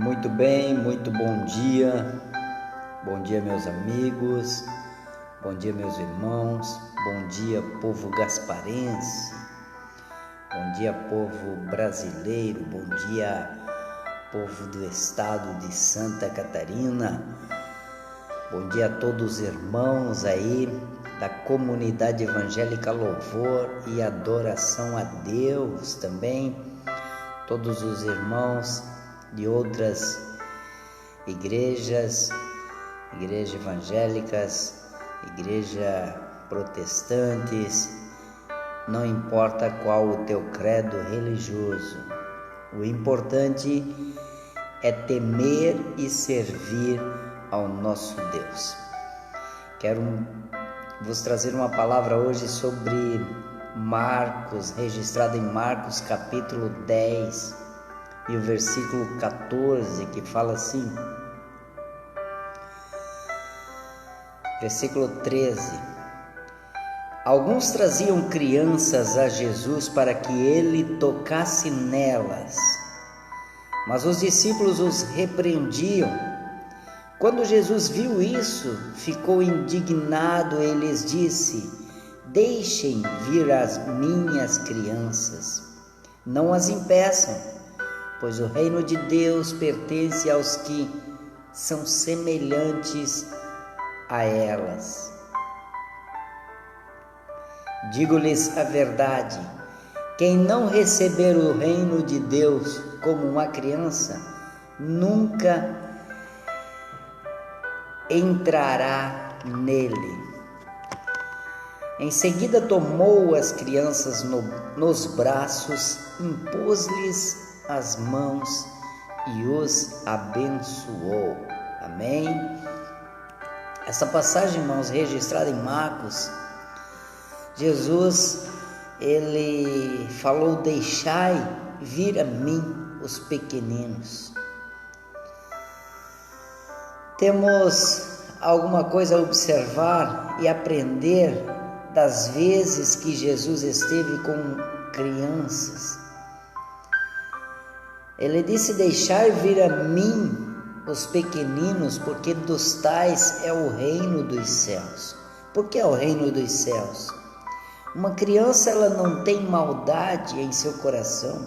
Muito bem, muito bom dia. Bom dia, meus amigos. Bom dia, meus irmãos. Bom dia, povo gasparense. Bom dia, povo brasileiro. Bom dia, povo do estado de Santa Catarina. Bom dia a todos os irmãos aí da comunidade evangélica Louvor e Adoração a Deus também. Todos os irmãos de outras igrejas evangélicas, igreja protestantes, não importa qual o teu credo religioso, o importante é temer e servir ao nosso Deus. Quero vos trazer uma palavra hoje sobre Marcos, registrada em Marcos capítulo 10, e o versículo 14, que fala assim, versículo 13: Alguns traziam crianças a Jesus para que ele tocasse nelas, mas os discípulos os repreendiam. Quando Jesus viu isso, ficou indignado e lhes disse: Deixem vir as minhas crianças, não as impeçam, pois o reino de Deus pertence aos que são semelhantes a elas. Digo-lhes a verdade: quem não receber o reino de Deus como uma criança, nunca entrará nele. Em seguida tomou as crianças nos braços, impôs-lhes as mãos e os abençoou. Amém? Essa passagem, irmãos, registrada em Marcos, Jesus, ele falou: deixai vir a mim os pequeninos. Temos alguma coisa a observar e aprender das vezes que Jesus esteve com crianças. Ele disse: deixai vir a mim os pequeninos, porque dos tais é o reino dos céus. Por que é o reino dos céus? Uma criança, ela não tem maldade em seu coração.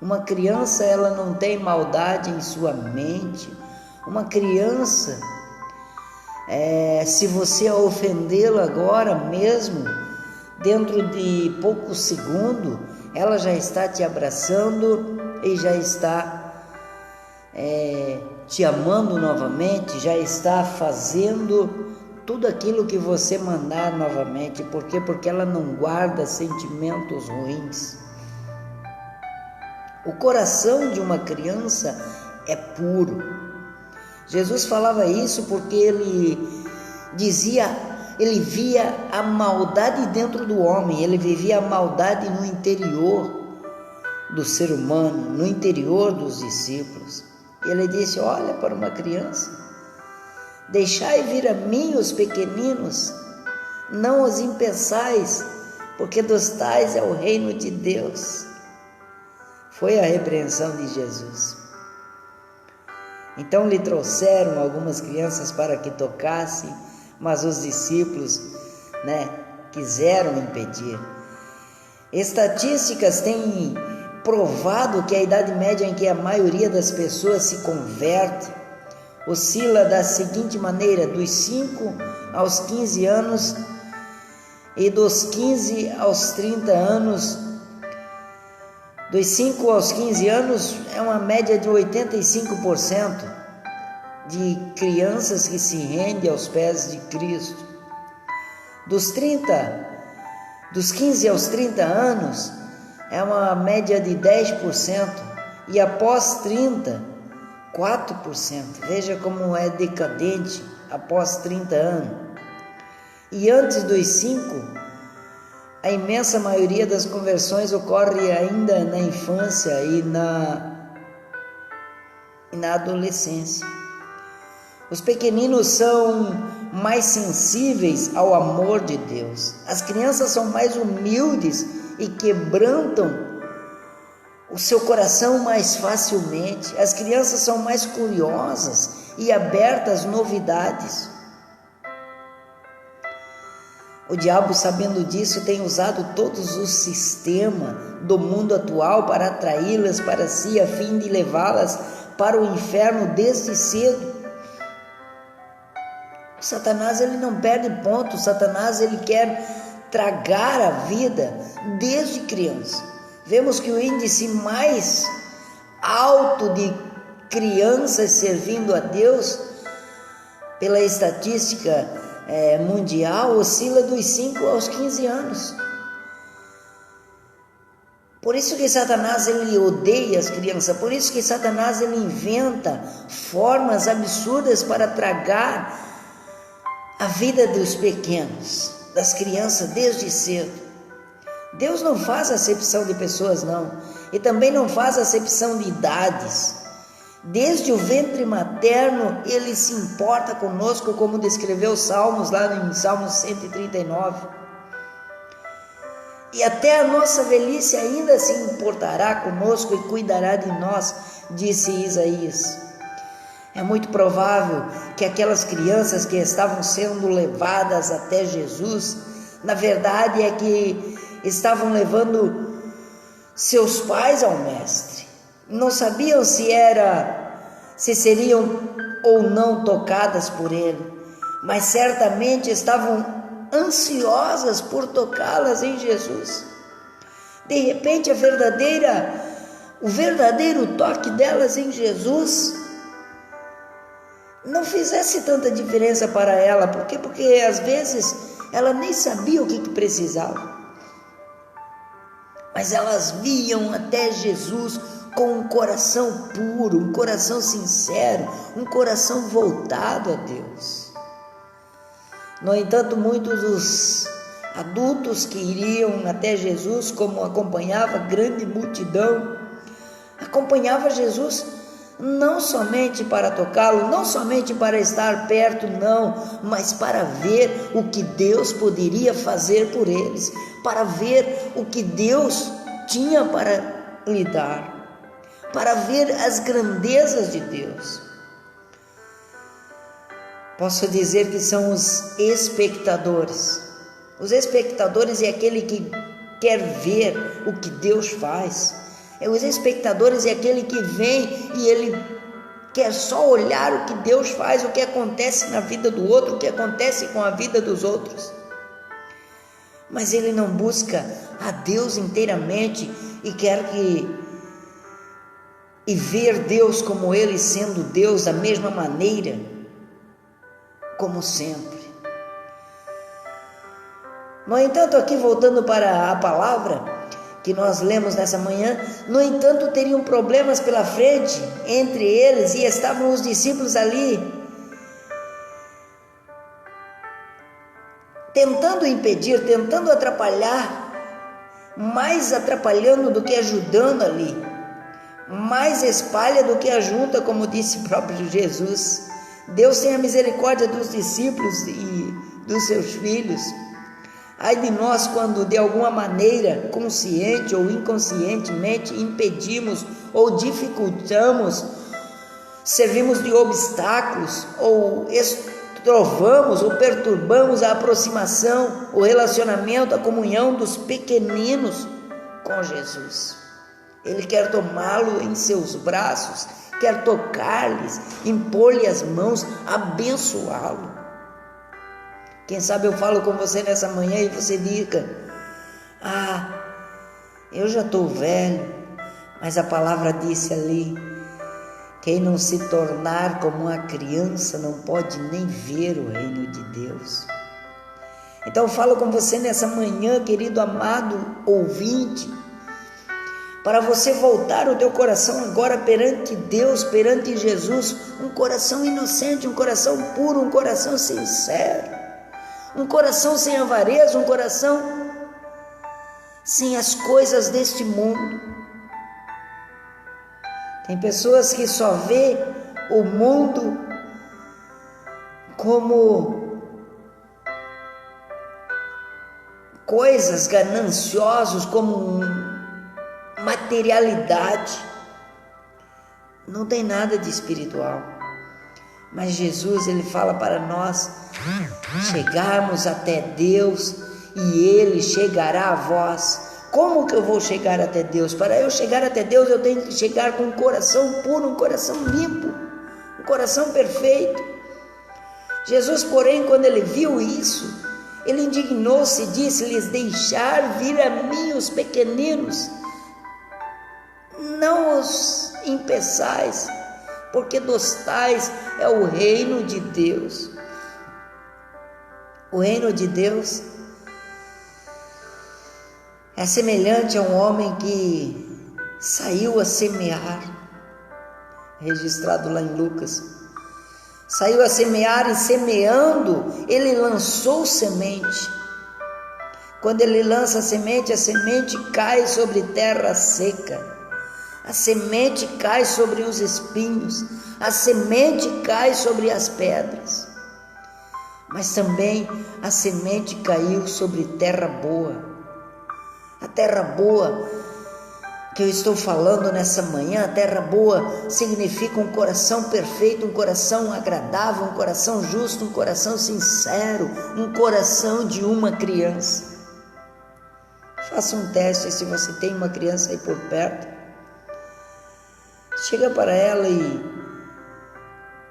Uma criança, ela não tem maldade em sua mente. Uma criança, se você a ofendê-la agora mesmo, dentro de poucos segundos, ela já está te abraçando e já está te amando novamente, já está fazendo tudo aquilo que você mandar novamente. Por quê? Porque ela não guarda sentimentos ruins. O coração de uma criança é puro. Jesus falava isso porque ele via a maldade dentro do homem, ele vivia a maldade no interior do ser humano, no interior dos discípulos. Ele disse: olha para uma criança, deixai vir a mim os pequeninos, não os impeçais, porque dos tais é o reino de Deus. Foi a repreensão de Jesus. Então lhe trouxeram algumas crianças para que tocasse, mas os discípulos, quiseram impedir. Estatísticas têm provado que a idade média em que a maioria das pessoas se converte oscila da seguinte maneira: dos 5 aos 15 anos e dos 15 aos 30 anos. Dos 5 aos 15 anos é uma média de 85% de crianças que se rendem aos pés de Cristo. Dos 15 aos 30 anos é uma média de 10%, e após 30, 4%. Veja como é decadente após 30 anos. E antes dos 5, a imensa maioria das conversões ocorre ainda na infância e na adolescência. Os pequeninos são mais sensíveis ao amor de Deus. As crianças são mais humildes e quebrantam o seu coração mais facilmente. As crianças são mais curiosas e abertas às novidades. O diabo, sabendo disso, tem usado todos os sistemas do mundo atual para atraí-las para si, a fim de levá-las para o inferno desde cedo. Satanás, ele não perde ponto. Satanás, ele quer tragar a vida desde criança. Vemos que o índice mais alto de crianças servindo a Deus, pela estatística mundial, oscila dos 5 aos 15 anos. Por isso que Satanás, ele odeia as crianças. Por isso que Satanás, ele inventa formas absurdas para tragar a vida dos pequenos, das crianças, desde cedo. Deus não faz acepção de pessoas, não. E também não faz acepção de idades. Desde o ventre materno, ele se importa conosco, como descreveu Salmos, lá em Salmos 139. E até a nossa velhice ainda se importará conosco e cuidará de nós, disse Isaías. É muito provável que aquelas crianças que estavam sendo levadas até Jesus, na verdade é que estavam levando seus pais ao Mestre. Não sabiam se seriam ou não tocadas por ele, mas certamente estavam ansiosas por tocá-las em Jesus. De repente, o verdadeiro toque delas em Jesus não fizesse tanta diferença para ela. Por quê? Porque às vezes ela nem sabia o que precisava, mas elas viam até Jesus com um coração puro, um coração sincero, um coração voltado a Deus. No entanto, muitos dos adultos que iriam até Jesus, como acompanhava grande multidão, acompanhava Jesus não somente para tocá-lo, não somente para estar perto, não, mas para ver o que Deus poderia fazer por eles, para ver o que Deus tinha para lhe dar, para ver as grandezas de Deus. Posso dizer que são os espectadores. Os espectadores é aquele que quer ver o que Deus faz. Os espectadores é aquele que vem e ele quer só olhar o que Deus faz, o que acontece na vida do outro, o que acontece com a vida dos outros. Mas ele não busca a Deus inteiramente e quer ver Deus como ele sendo Deus da mesma maneira, como sempre. No entanto, aqui voltando para a palavra que nós lemos nessa manhã, no entanto, teriam problemas pela frente entre eles, e estavam os discípulos ali, tentando impedir, tentando atrapalhar, mais atrapalhando do que ajudando ali, mais espalha do que ajunta, como disse o próprio Jesus. Deus tem a misericórdia dos discípulos e dos seus filhos. Ai de nós quando de alguma maneira, consciente ou inconscientemente, impedimos ou dificultamos, servimos de obstáculos ou estrovamos ou perturbamos a aproximação, o relacionamento, a comunhão dos pequeninos com Jesus. Ele quer tomá-lo em seus braços, quer tocar-lhes, impor-lhe as mãos, abençoá-lo. Quem sabe eu falo com você nessa manhã e você diga: eu já estou velho, mas a palavra disse ali, quem não se tornar como uma criança não pode nem ver o reino de Deus. Então eu falo com você nessa manhã, querido amado ouvinte, para você voltar o teu coração agora perante Deus, perante Jesus, um coração inocente, um coração puro, um coração sincero, um coração sem avareza, um coração sem as coisas deste mundo. Tem pessoas que só vê o mundo como coisas, gananciosos, como materialidade. Não tem nada de espiritual. Mas Jesus, ele fala para nós chegarmos até Deus e Ele chegará a vós. Como que eu vou chegar até Deus? Para eu chegar até Deus, eu tenho que chegar com um coração puro, um coração limpo, um coração perfeito. Jesus, porém, quando ele viu isso, ele indignou-se e disse-lhes: deixar vir a mim os pequeninos, não os impeçais, porque dos tais é o reino de Deus. O reino de Deus é semelhante a um homem que saiu a semear, registrado lá em Lucas. Saiu a semear e semeando, ele lançou semente. Quando ele lança a semente cai sobre terra seca. A semente cai sobre os espinhos, a semente cai sobre as pedras. Mas também a semente caiu sobre terra boa. A terra boa que eu estou falando nessa manhã, a terra boa significa um coração perfeito, um coração agradável, um coração justo, um coração sincero, um coração de uma criança. Faça um teste se você tem uma criança aí por perto. Chega para ela e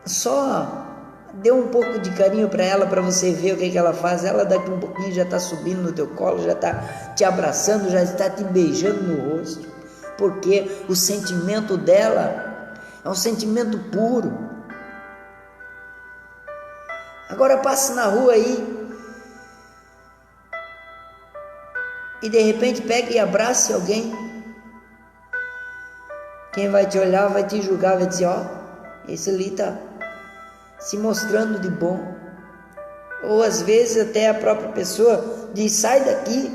só dê um pouco de carinho para ela, para você ver o que ela faz. Ela daqui um pouquinho já está subindo no teu colo, já está te abraçando, já está te beijando no rosto, porque o sentimento dela é um sentimento puro. Agora passe na rua aí e de repente pegue e abrace alguém. Quem vai te olhar vai te julgar, vai dizer: ó, esse ali está se mostrando de bom. Ou às vezes até a própria pessoa diz: sai daqui,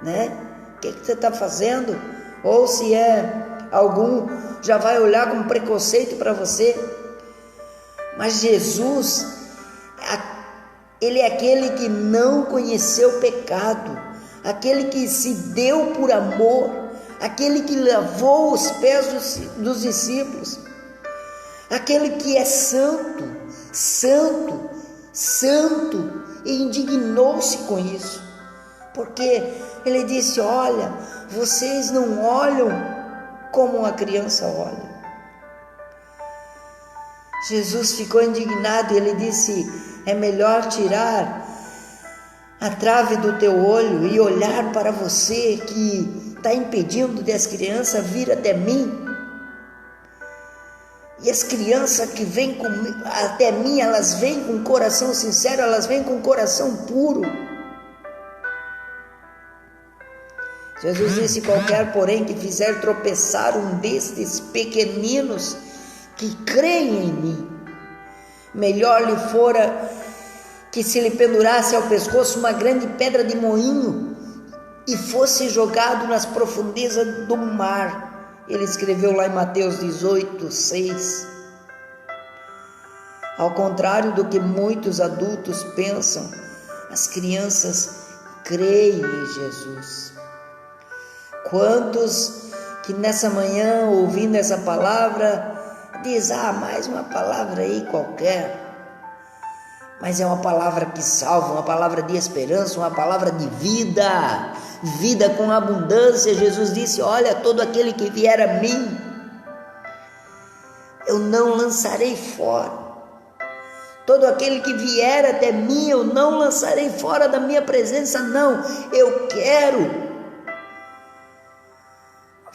né? O que você está fazendo? Ou se é algum, já vai olhar com preconceito para você. Mas Jesus, ele é aquele que não conheceu pecado, aquele que se deu por amor, aquele que lavou os pés dos discípulos, aquele que é santo, santo, santo, e indignou-se com isso, porque ele disse: olha, vocês não olham como uma criança olha. Jesus ficou indignado e ele disse: é melhor tirar a trave do teu olho e olhar para você que está impedindo das crianças vir até mim. E as crianças que vêm até mim, elas vêm com coração sincero, elas vêm com coração puro. Jesus disse: qualquer, porém, que fizer tropeçar um destes pequeninos que creem em mim, melhor lhe fora que se lhe pendurasse ao pescoço uma grande pedra de moinho e fosse jogado nas profundezas do mar. Ele escreveu lá em Mateus 18, 6. Ao contrário do que muitos adultos pensam, as crianças creem em Jesus. Quantos que nessa manhã, ouvindo essa palavra, diz: mais uma palavra aí qualquer. Mas é uma palavra que salva, uma palavra de esperança, uma palavra de vida, vida com abundância. Jesus disse: olha, todo aquele que vier a mim, eu não lançarei fora. Todo aquele que vier até mim, eu não lançarei fora da minha presença, não. Eu quero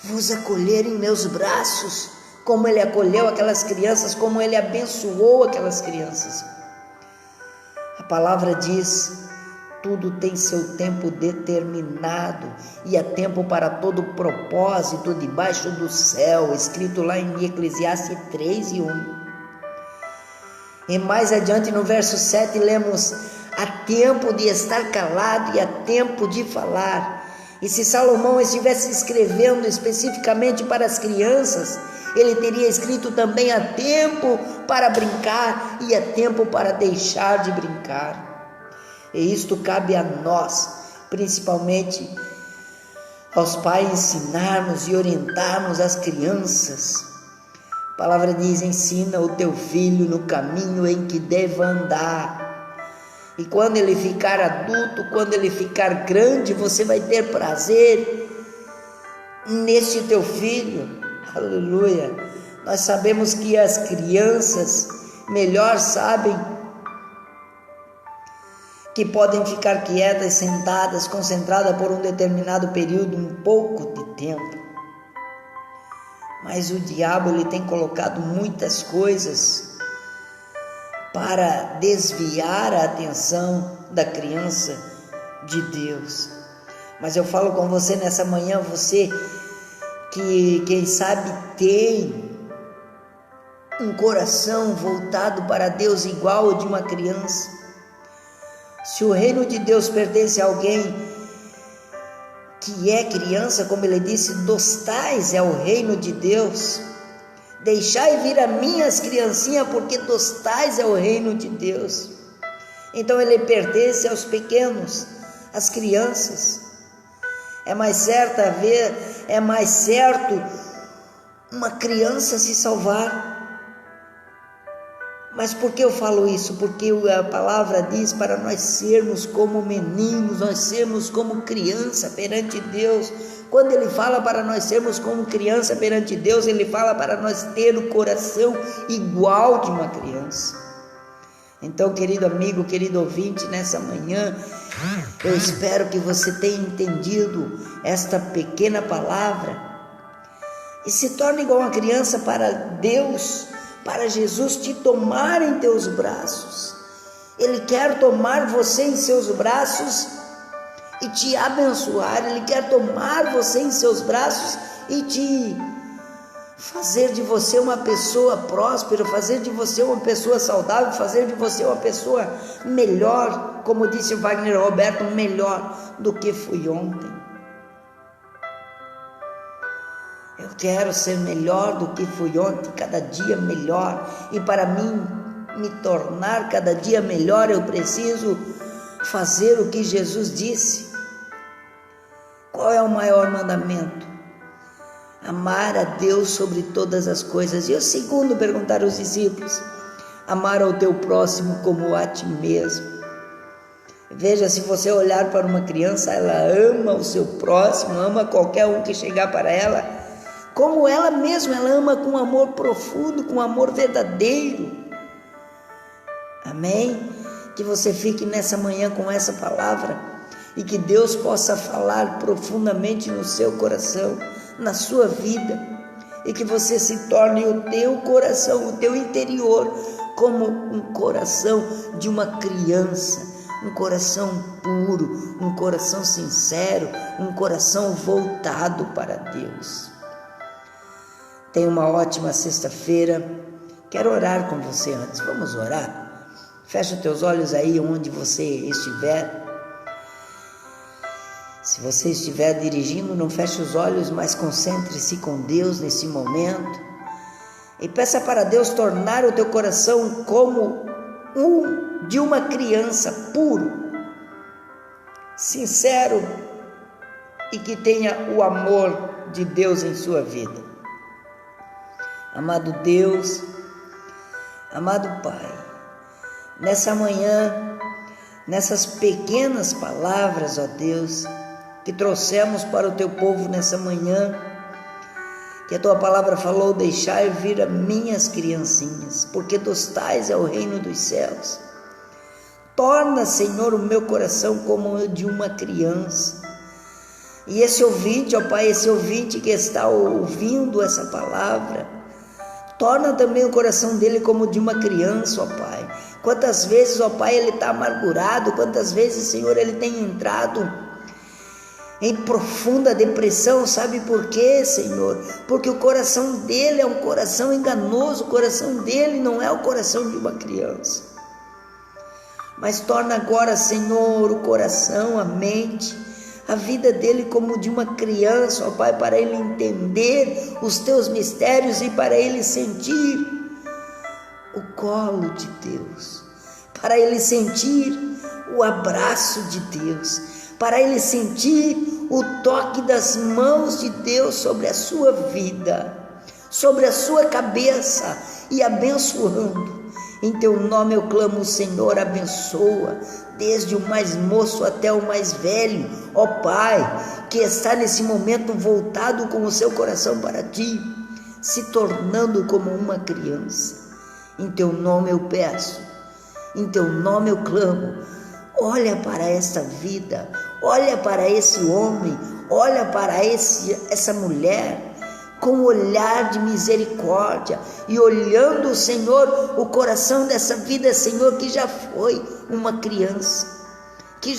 vos acolher em meus braços, como ele acolheu aquelas crianças, como ele abençoou aquelas crianças. A palavra diz: tudo tem seu tempo determinado, e há tempo para todo propósito debaixo do céu, escrito lá em Eclesiastes 3:1. E mais adiante no verso 7 lemos: há tempo de estar calado e há tempo de falar. E se Salomão estivesse escrevendo especificamente para as crianças, ele teria escrito também: há tempo para brincar e há tempo para deixar de brincar. E isto cabe a nós, principalmente aos pais ensinarmos e orientarmos as crianças. A palavra diz: ensina o teu filho no caminho em que deve andar. E quando ele ficar adulto, quando ele ficar grande, você vai ter prazer neste teu filho. Aleluia. Nós sabemos que as crianças melhor sabem que podem ficar quietas, sentadas, concentradas por um determinado período, um pouco de tempo. Mas o diabo, ele tem colocado muitas coisas para desviar a atenção da criança de Deus. Mas eu falo com você nessa manhã, você que quem sabe tem um coração voltado para Deus igual ao de uma criança. Se o reino de Deus pertence a alguém que é criança, como ele disse, dos tais é o reino de Deus. Deixai vir a mim as criancinhas, porque dos tais é o reino de Deus. Então ele pertence aos pequenos, às crianças. É mais certo uma criança se salvar. Mas por que eu falo isso? Porque a palavra diz para nós sermos como meninos, nós sermos como criança perante Deus. Quando ele fala para nós sermos como criança perante Deus, ele fala para nós ter o coração igual de uma criança. Então, querido amigo, querido ouvinte, nessa manhã, eu espero que você tenha entendido esta pequena palavra e se torne igual uma criança para Deus, para Jesus te tomar em teus braços. Ele quer tomar você em seus braços e te abençoar. Ele quer tomar você em seus braços e te fazer de você uma pessoa próspera, fazer de você uma pessoa saudável, fazer de você uma pessoa melhor, como disse Wagner Roberto, melhor do que fui ontem. Eu quero ser melhor do que fui ontem, cada dia melhor. E para mim me tornar cada dia melhor, eu preciso fazer o que Jesus disse. Qual é o maior mandamento? Amar a Deus sobre todas as coisas. E o segundo, perguntaram os discípulos: amar ao teu próximo como a ti mesmo. Veja, se você olhar para uma criança, ela ama o seu próximo, ama qualquer um que chegar para ela, como ela mesma, ela ama com amor profundo, com amor verdadeiro. Amém? Que você fique nessa manhã com essa palavra e que Deus possa falar profundamente no seu coração, na sua vida, e que você se torne o teu coração, o teu interior, como um coração de uma criança, um coração puro, um coração sincero, um coração voltado para Deus. Tenha uma ótima sexta-feira. Quero orar com você antes. Vamos orar? Fecha os teus olhos aí onde você estiver. Se você estiver dirigindo, não feche os olhos, mas concentre-se com Deus nesse momento. E peça para Deus tornar o teu coração como de uma criança, puro, sincero e que tenha o amor de Deus em sua vida. Amado Deus, amado Pai, nessa manhã, nessas pequenas palavras, ó Deus, que trouxemos para o teu povo nessa manhã, que a tua palavra falou: deixai vir a minhas criancinhas, porque dos tais é o reino dos céus. Torna, Senhor, o meu coração como o de uma criança. E esse ouvinte, ó Pai, esse ouvinte que está ouvindo essa palavra, torna também o coração dele como de uma criança, ó Pai. Quantas vezes, ó Pai, ele está amargurado, quantas vezes, Senhor, ele tem entrado em profunda depressão. Sabe por quê, Senhor? Porque o coração dele é um coração enganoso, o coração dele não é o coração de uma criança. Mas torna agora, Senhor, o coração, a mente, a vida dele como de uma criança, ó Pai, para ele entender os teus mistérios e para ele sentir o colo de Deus, para ele sentir o abraço de Deus, para ele sentir o toque das mãos de Deus sobre a sua vida, sobre a sua cabeça e abençoando. Em teu nome eu clamo, Senhor, abençoa, desde o mais moço até o mais velho, ó Pai, que está nesse momento voltado com o seu coração para ti, se tornando como uma criança. Em teu nome eu peço, em teu nome eu clamo. Olha para esta vida, olha para esse homem, olha para essa mulher, com um olhar de misericórdia, e olhando, Senhor, o coração dessa vida, Senhor, que já foi uma criança, que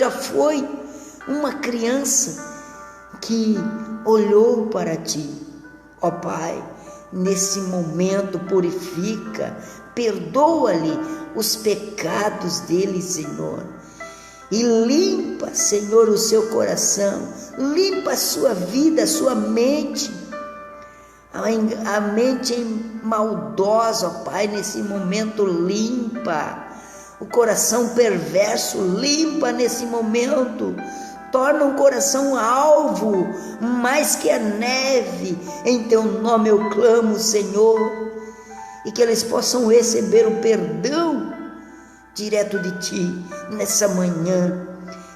olhou para ti. Ó Pai, nesse momento purifica, perdoa-lhe os pecados dele, Senhor, e limpa, Senhor, o seu coração, limpa a sua vida, a sua mente, a mente maldosa, ó Pai, nesse momento limpa, o coração perverso limpa nesse momento, torna um coração alvo, mais que a neve. Em teu nome eu clamo, Senhor, e que eles possam receber o perdão direto de ti nessa manhã,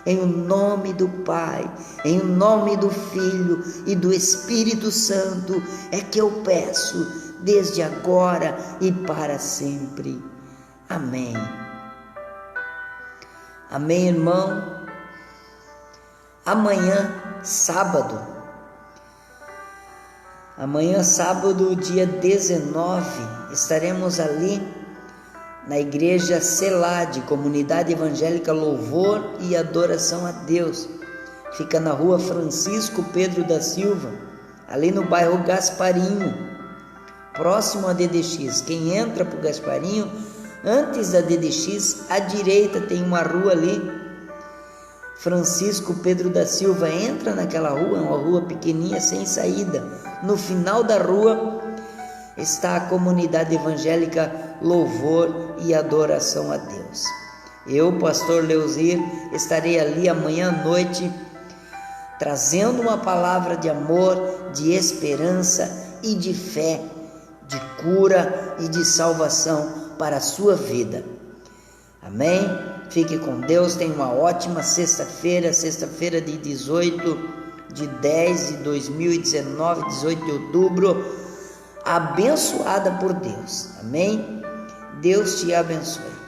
em o nome do Pai, em o nome do Filho e do Espírito Santo, é que eu peço, desde agora e para sempre. Amém. Amém, irmão. Amanhã, sábado, dia 19, estaremos ali na igreja Celade, Comunidade Evangélica Louvor e Adoração a Deus. Fica na rua Francisco Pedro da Silva, ali no bairro Gasparinho, próximo a DDX. Quem entra para o Gasparinho, antes da DDX, à direita tem uma rua ali, Francisco Pedro da Silva. Entra naquela rua, é uma rua pequenininha sem saída. No final da rua está a Comunidade Evangélica Louvor e Adoração a Deus. Eu, pastor Leozir, estarei ali amanhã à noite, trazendo uma palavra de amor, de esperança e de fé, de cura e de salvação para a sua vida. Amém? Fique com Deus, tenha uma ótima sexta-feira de 2019, 18 de outubro, abençoada por Deus. Amém? Deus te abençoe.